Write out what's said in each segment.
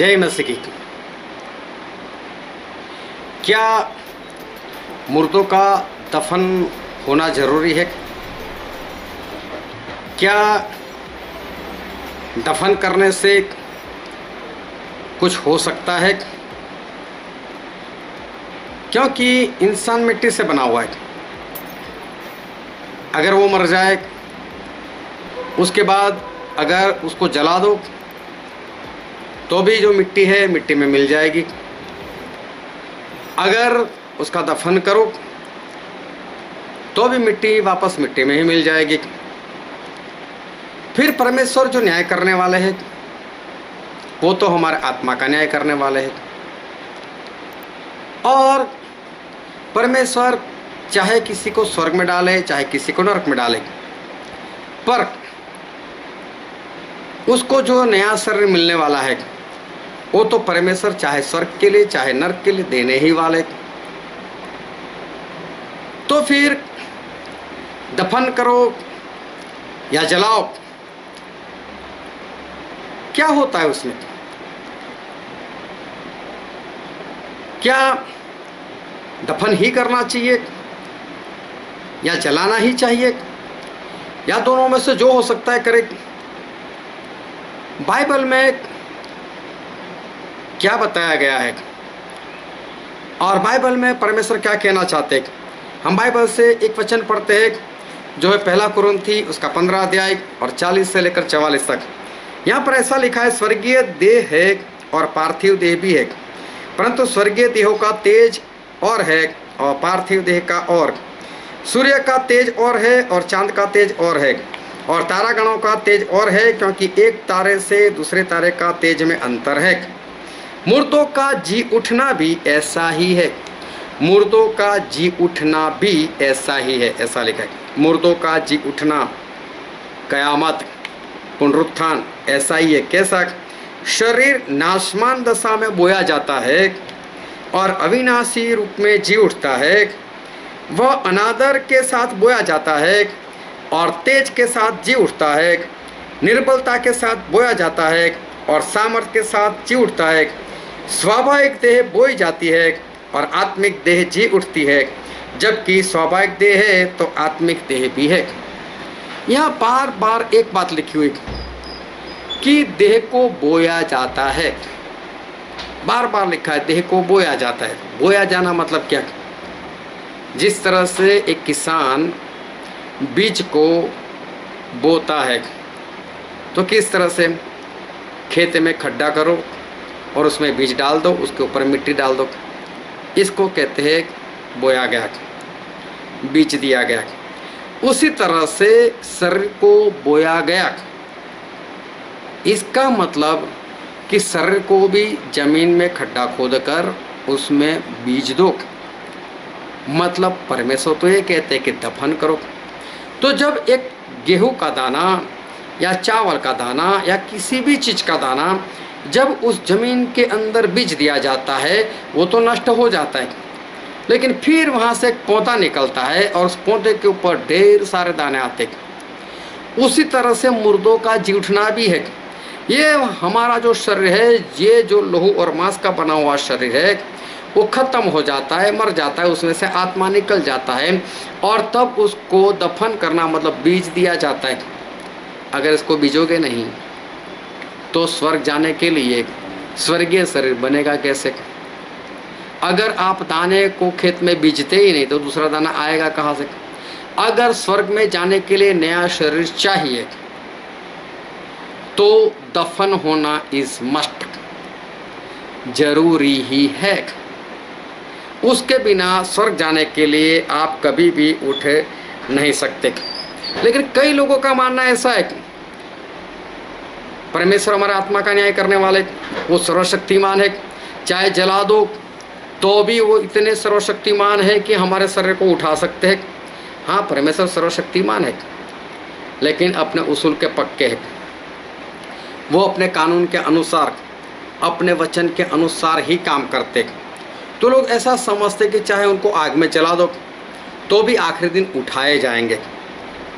जय मसीह की। क्या मुर्दों का दफन होना जरूरी है? क्या दफन करने से कुछ हो सकता है? क्योंकि इंसान मिट्टी से बना हुआ है। अगर वो मर जाए, उसके बाद अगर उसको जला दो तो भी जो मिट्टी है मिट्टी में मिल जाएगी। अगर उसका दफन करो तो भी मिट्टी वापस मिट्टी में ही मिल जाएगी। फिर परमेश्वर जो न्याय करने वाले हैं वो तो हमारे आत्मा का न्याय करने वाले हैं। और परमेश्वर चाहे किसी को स्वर्ग में डाले चाहे किसी को नरक में डाले, पर उसको जो नया शरीर मिलने वाला है वो तो परमेश्वर चाहे स्वर्ग के लिए चाहे नरक के लिए देने ही वाले। तो फिर दफन करो या जलाओ, क्या होता है उसमें? क्या दफन ही करना चाहिए या जलाना ही चाहिए, या दोनों में से जो हो सकता है करे? बाइबल में क्या बताया गया है और बाइबल में परमेश्वर क्या कहना चाहते हैं? हम बाइबल से एक वचन पढ़ते हैं जो है पहला कुरिन्थी उसका 15 अध्याय और 40 से लेकर 44 तक। यहाँ पर ऐसा लिखा है, स्वर्गीय देह है और पार्थिव देह भी है, परंतु स्वर्गीय देहों का तेज और है और पार्थिव देह का और। सूर्य का तेज और है और चांद का तेज और है और तारागणों का तेज और है, क्योंकि एक तारे से दूसरे तारे का तेज में अंतर है। मुर्दों का जी उठना भी ऐसा ही है। मुर्दों का जी उठना भी ऐसा ही है, ऐसा लिखा है। मुर्दों का जी उठना, कयामत, पुनरुत्थान ऐसा ही है। कैसा? शरीर नाशमान दशा में बोया जाता है और अविनाशी रूप में जी उठता है। वह अनादर के साथ बोया जाता है और तेज के साथ जी उठता है। निर्बलता के साथ बोया जाता है और सामर्थ्य के साथ जी उठता है। स्वाभाविक देह बोई जाती है और आत्मिक देह जी उठती है, जबकि स्वाभाविक देह है तो आत्मिक देह भी है। यहाँ बार बार एक बात लिखी हुई कि देह को बोया जाता है। बार बार लिखा है देह को बोया जाता है। बोया जाना मतलब क्या? जिस तरह से एक किसान बीज को बोता है तो किस तरह से खेत में खड्डा करो और उसमें बीज डाल दो, उसके ऊपर मिट्टी डाल दो, इसको कहते हैं बोया गया, बीज दिया गया। उसी तरह से शरीर को बोया गया। इसका मतलब कि शरीर को भी जमीन में खड्डा खोदकर उसमें बीज दो। मतलब परमेश्वर तो ये कहते हैं कि दफन करो। तो जब एक गेहूं का दाना या चावल का दाना या किसी भी चीज़ का दाना जब उस जमीन के अंदर बीज दिया जाता है वो तो नष्ट हो जाता है, लेकिन फिर वहाँ से एक पौधा निकलता है और उस पौधे के ऊपर ढेर सारे दाने आते हैं। उसी तरह से मुर्दों का जी उठना भी है। ये हमारा जो शरीर है, ये जो लहू और मांस का बना हुआ शरीर है, वो खत्म हो जाता है, मर जाता है, उसमें से आत्मा निकल जाता है और तब उसको दफन करना मतलब बीज दिया जाता है। अगर इसको बीजोगे नहीं तो स्वर्ग जाने के लिए स्वर्गीय शरीर बनेगा कैसे? अगर आप दाने को खेत में बीजते ही नहीं तो दूसरा दाना आएगा कहाँ से? अगर स्वर्ग में जाने के लिए नया शरीर चाहिए तो दफन होना इज मस्ट, जरूरी ही है। उसके बिना स्वर्ग जाने के लिए आप कभी भी उठ नहीं सकते। लेकिन कई लोगों का मानना ऐसा है कि परमेश्वर हमारे आत्मा का न्याय करने वाले, वो सर्वशक्तिमान है, चाहे जला दो तो भी वो इतने सर्वशक्तिमान है कि हमारे शरीर को उठा सकते हैं। हाँ, परमेश्वर सर्वशक्तिमान है, लेकिन अपने उसूल के पक्के है। वो अपने कानून के अनुसार, अपने वचन के अनुसार ही काम करते। तो लोग ऐसा समझते कि चाहे उनको आग में जला दो तो भी आखिरी दिन उठाए जाएंगे।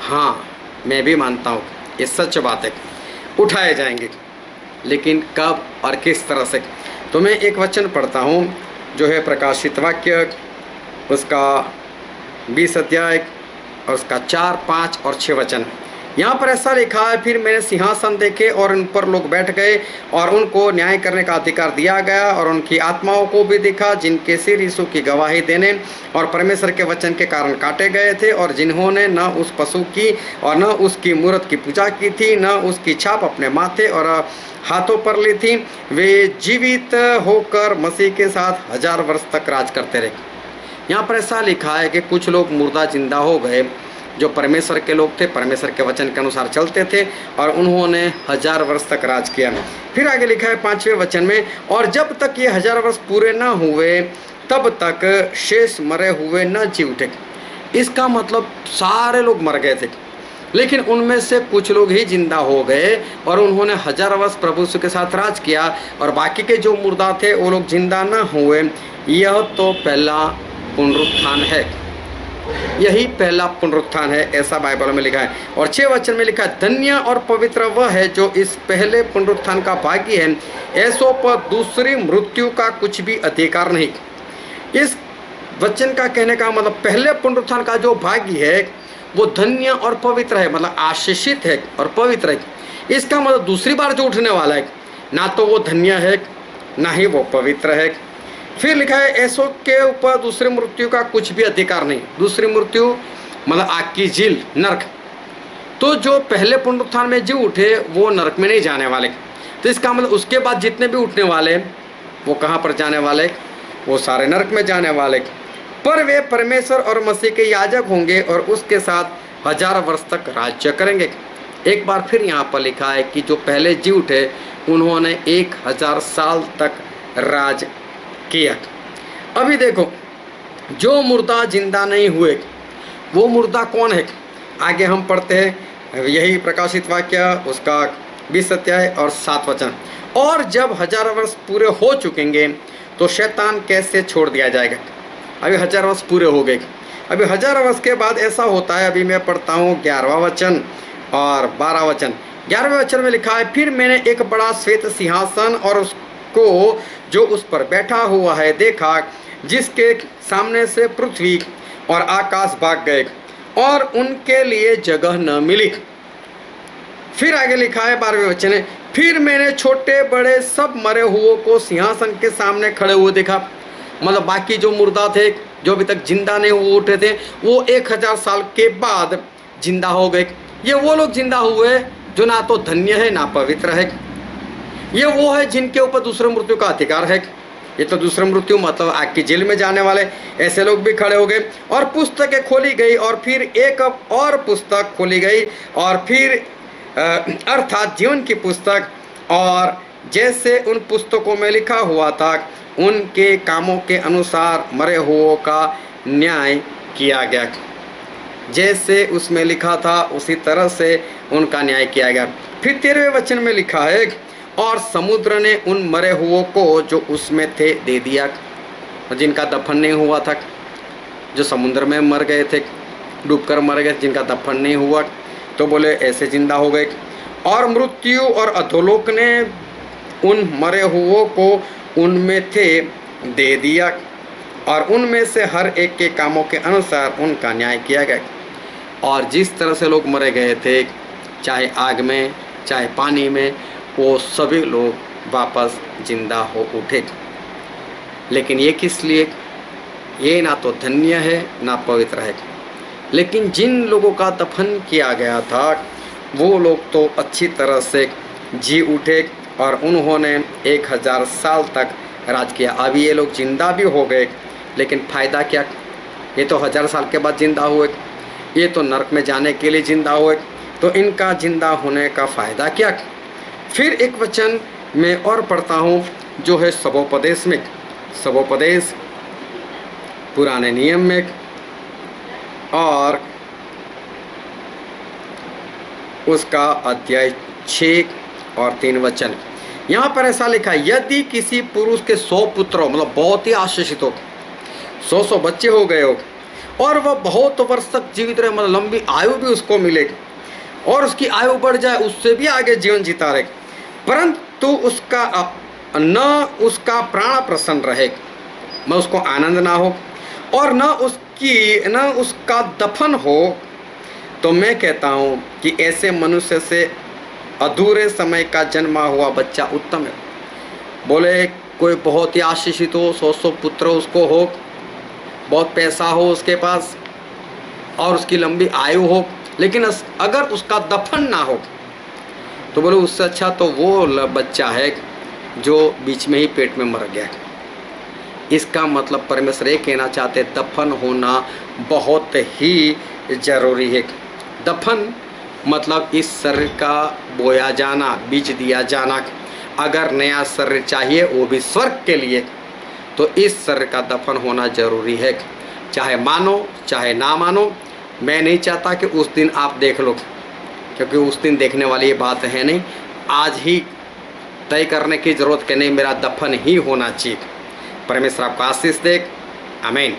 हाँ, मैं भी मानता हूँ ये सच बात है, उठाए जाएंगे। लेकिन कब और किस तरह से। तो मैं एक वचन पढ़ता हूँ जो है प्रकाशित वाक्य उसका 20 अध्याय और उसका 4, 5 और 6 वचन। यहाँ पर ऐसा लिखा है, फिर मैंने सिंहासन देखे और उन पर लोग बैठ गए और उनको न्याय करने का अधिकार दिया गया, और उनकी आत्माओं को भी देखा जिनके सिर यीशु की गवाही देने और परमेश्वर के वचन के कारण काटे गए थे, और जिन्होंने न उस पशु की और न उसकी मूर्त की पूजा की थी, न उसकी छाप अपने माथे और हाथों पर ली थी। वे जीवित होकर मसीह के साथ 1000 वर्ष तक राज करते रहे। यहाँ पर ऐसा लिखा है कि कुछ लोग मुर्दा जिंदा हो गए जो परमेश्वर के लोग थे, परमेश्वर के वचन के अनुसार चलते थे, और उन्होंने 1000 वर्ष तक राज किया। फिर आगे लिखा है 5वें वचन में, और जब तक ये 1000 वर्ष पूरे न हुए तब तक शेष मरे हुए न जी उठे। इसका मतलब सारे लोग मर गए थे, लेकिन उनमें से कुछ लोग ही जिंदा हो गए और उन्होंने 1000 वर्ष प्रभु के साथ राज किया, और बाकी के जो मुर्दा थे वो लोग जिंदा न हुए। यह तो पहला पुनरुत्थान है, यही पहला पुनरुत्थान है, ऐसा बाइबल में लिखा है। और 6 वचन में लिखा है, धन्य और पवित्र वह है जो इस पहले पुनरुत्थान का भागी है, ऐसों पर दूसरी मृत्यु का कुछ भी अधिकार नहीं। इस वचन का कहने का मतलब पहले पुनरुत्थान का जो भागी है वो धन्य और पवित्र है, मतलब आशीषित है और पवित्र है। इसका मतलब दूसरी बार जो उठने वाला है ना तो वो धन्य है ना ही वो पवित्र है। फिर लिखा है, ऐसों के ऊपर दूसरी मृत्यु का कुछ भी अधिकार नहीं। दूसरी मृत्यु मतलब आग की झील, नरक। तो जो पहले पुनरुत्थान में जी उठे वो नरक में नहीं जाने वाले। तो इसका मतलब उसके बाद जितने भी उठने वाले वो कहाँ पर जाने वाले, वो सारे नरक में जाने वाले। पर वे परमेश्वर और मसीह के याजक होंगे और उसके साथ 1000 वर्ष तक राज्य करेंगे। एक बार फिर यहाँ पर लिखा है कि जो पहले जी उठे उन्होंने 1000 साल तक राज किया। अभी देखो, जो मुर्दा जिंदा नहीं हुए वो मुर्दा कौन है, आगे हम पढ़ते हैं यही प्रकाशित वाक्य उसका 20 अध्याय और 7 वचन। और जब 1000 वर्ष पूरे हो चुकेंगे तो शैतान कैसे छोड़ दिया जाएगा। अभी 1000 वर्ष पूरे हो गए, अभी 1000 वर्ष के बाद ऐसा होता है। अभी मैं पढ़ता हूँ 11वां वचन और 12वां वचन। 11वें वचन में लिखा है, फिर मैंने एक बड़ा श्वेत सिंहासन और उसको जो उस पर बैठा हुआ है देखा, जिसके सामने से पृथ्वी और आकाश भाग गए और उनके लिए जगह न मिली। फिर आगे लिखा है 12वें वचन है, फिर मैंने छोटे बड़े सब मरे हुओं को सिंहासन के सामने खड़े हुए देखा। मतलब बाकी जो मुर्दा थे जो अभी तक जिंदा नहीं हुए उठे थे वो 1000 साल के बाद जिंदा हो गए। ये वो लोग जिंदा हुए जो ना तो धन्य है ना पवित्र है। ये वो है जिनके ऊपर दूसरे मृत्यु का अधिकार है। ये तो दूसरे मृत्यु मतलब आग की जेल में जाने वाले ऐसे लोग भी खड़े हो गए। और पुस्तकें खोली गई और फिर एक और पुस्तक खोली गई और फिर अर्थात जीवन की पुस्तक, और जैसे उन पुस्तकों में लिखा हुआ था उनके कामों के अनुसार मरे हुओं का न्याय किया गया। जैसे उसमें लिखा था उसी तरह से उनका न्याय किया गया। फिर 13वें वचन में लिखा है, और समुद्र ने उन मरे हुओं को जो उसमें थे दे दिया, जिनका दफन नहीं हुआ था, जो समुद्र में मर गए थे, डूबकर मर गए, जिनका दफन नहीं हुआ, तो बोले ऐसे जिंदा हो गए। और मृत्यु और अधोलोक ने उन मरे हुओं को उनमें थे दे दिया, और उनमें से हर एक के कामों के अनुसार उनका न्याय किया गया। और जिस तरह से लोग मरे गए थे, चाहे आग में चाहे पानी में, वो सभी लोग वापस जिंदा हो उठे। लेकिन ये किस लिए, ये ना तो धन्य है ना पवित्र है। लेकिन जिन लोगों का दफन किया गया था वो लोग तो अच्छी तरह से जी उठे और उन्होंने 1000 साल तक राज किया। अभी ये लोग जिंदा भी हो गए, लेकिन फ़ायदा क्या, ये तो 1000 साल के बाद जिंदा हुए, ये तो नरक में जाने के लिए जिंदा हुए, तो इनका जिंदा होने का फ़ायदा क्या। फिर एक वचन मैं और पढ़ता हूँ जो है सबोपदेश में, सबोपदेश पुराने नियम में और उसका अध्याय 6 और 3 वचन। यहाँ पर ऐसा लिखा है, यदि किसी पुरुष के 100 पुत्र हो, मतलब बहुत ही आशीषित हो, 100 बच्चे हो गए हो और वह बहुत वर्ष तक जीवित रहे, मतलब लंबी आयु भी उसको मिले और उसकी आयु बढ़ जाए, उससे भी आगे जीवन जीता रहे, तो उसका न उसका प्राण प्रसन्न रहे, मैं उसको आनंद ना हो, और न उसका दफन हो, तो मैं कहता हूँ कि ऐसे मनुष्य से अधूरे समय का जन्मा हुआ बच्चा उत्तम है। बोले कोई बहुत ही आशीषित हो, 100 पुत्र उसको हो, बहुत पैसा हो उसके पास और उसकी लंबी आयु हो, लेकिन अगर उसका दफन ना हो तो बोले उससे अच्छा तो वो बच्चा है जो बीच में ही पेट में मर गया। इसका मतलब परमेश्वर ये कहना चाहते दफन होना बहुत ही जरूरी है। दफन मतलब इस शरीर का बोया जाना, बीज दिया जाना। अगर नया शरीर चाहिए वो भी स्वर्ग के लिए, तो इस शरीर का दफन होना जरूरी है, चाहे मानो चाहे ना मानो। मैं नहीं चाहता कि उस दिन आप देख लो, क्योंकि उस दिन देखने वाली ये बात है नहीं। आज ही तय करने की ज़रूरत कि नहीं मेरा दफन ही होना चाहिए। परमेश्वर आपको आशीष दे। आमीन।